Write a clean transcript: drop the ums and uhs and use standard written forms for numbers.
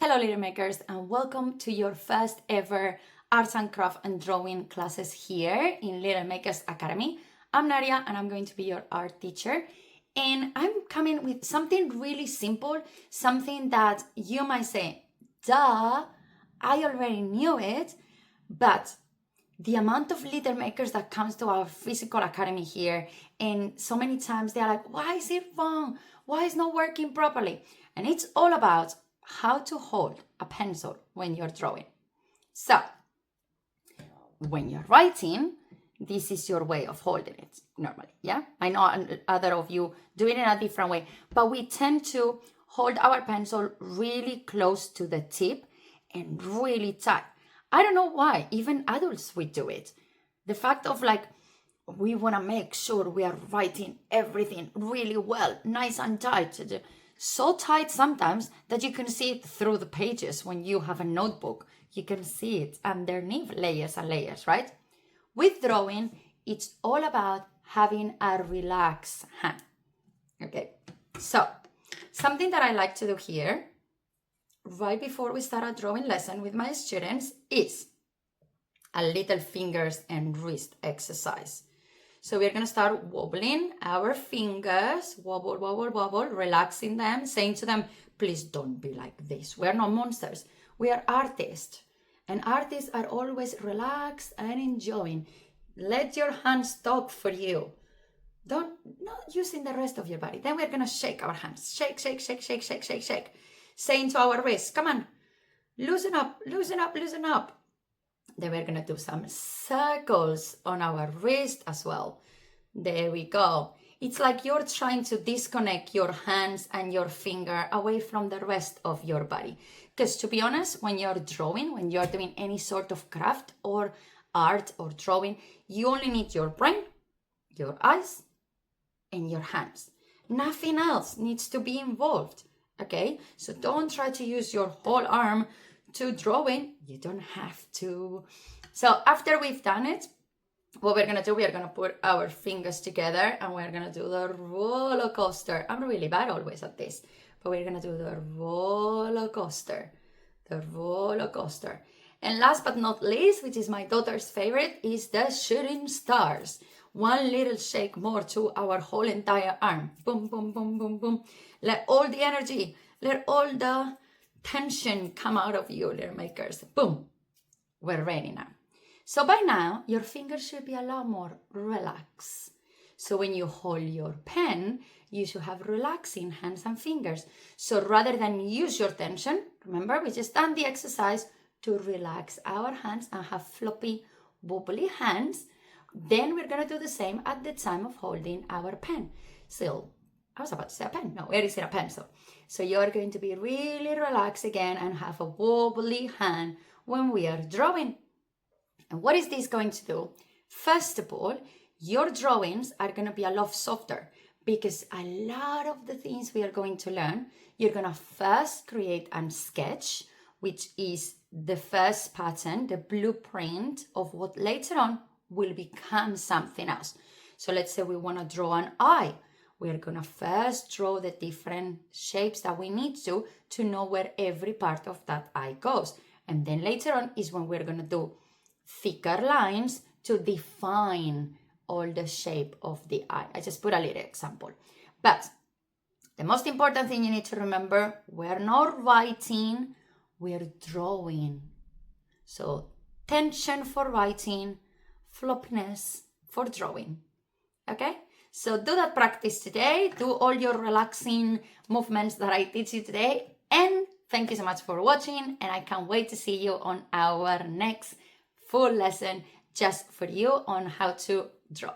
Hello little makers and welcome to your first ever arts and craft and drawing classes here in Little Makers Academy. I'm Nadia and I'm going to be your art teacher, and I'm coming with something really simple, something that you might say, duh, I already knew it, but the amount of little makers that comes to our physical academy here, and so many times they're like, why is it wrong? Why is it not working properly? And it's all about how to hold a pencil when you're drawing. So when you're writing, this is your way of holding it normally. Yeah, I know other of you do it in a different way, but we tend to hold our pencil really close to the tip and really tight. I don't know why, even adults we do it. The fact of we want to make sure we are writing everything really well, nice and tight. So tight sometimes that you can see it through the pages. When you have a notebook, you can see it underneath layers and layers, right? With drawing, it's all about having a relaxed hand. Okay, so something that I like to do here, right before we start a drawing lesson with my students, is a little fingers and wrist exercise. So we're going to start wobbling our fingers, wobble, wobble, wobble, relaxing them, saying to them, please don't be like this. We're not monsters. We are artists. And artists are always relaxed and enjoying. Let your hands talk for you. Not using the rest of your body. Then we're going to shake our hands. Shake, shake, shake, shake, shake, shake, shake. Saying to our wrists, come on, loosen up, loosen up, loosen up. Then we're going to do some circles on our wrist as well. There we go. It's like you're trying to disconnect your hands and your finger away from the rest of your body. Because to be honest, when you're drawing, when you're doing any sort of craft or art or drawing, you only need your brain, your eyes, and your hands. Nothing else needs to be involved. Okay? So don't try to use your whole arm to drawing. You don't have to. So after we've done it, what we're gonna do, we are gonna put our fingers together and we're gonna do the roller coaster. I'm really bad always at this, but we're gonna do the roller coaster, the roller coaster. And last but not least, which is my daughter's favorite, is the shooting stars. One little shake more to our whole entire arm. Boom, boom, boom, boom, boom. Let all the energy, let all the tension come out of you, little makers. Boom. We're ready now. So by now, your fingers should be a lot more relaxed. So when you hold your pen, you should have relaxing hands and fingers. So rather than use your tension, remember, we just done the exercise to relax our hands and have floppy, wobbly hands. Then we're going to do the same at the time of holding our pen. So I was about to say a pen. No, where is it? A pencil. So you're going to be really relaxed again and have a wobbly hand when we are drawing. And what is this going to do? First of all, your drawings are going to be a lot softer because a lot of the things we are going to learn, you're going to first create and sketch, which is the first pattern, the blueprint of what later on will become something else. So let's say we want to draw an eye. We're going to first draw the different shapes that we need to know where every part of that eye goes. And then later on is when we're going to do thicker lines to define all the shape of the eye. I just put a little example. But the most important thing you need to remember, we're not writing, we're drawing. So tension for writing, floppiness for drawing. Okay? So do that practice today. Do all your relaxing movements that I teach you today. And thank you so much for watching. And I can't wait to see you on our next full lesson just for you on how to draw.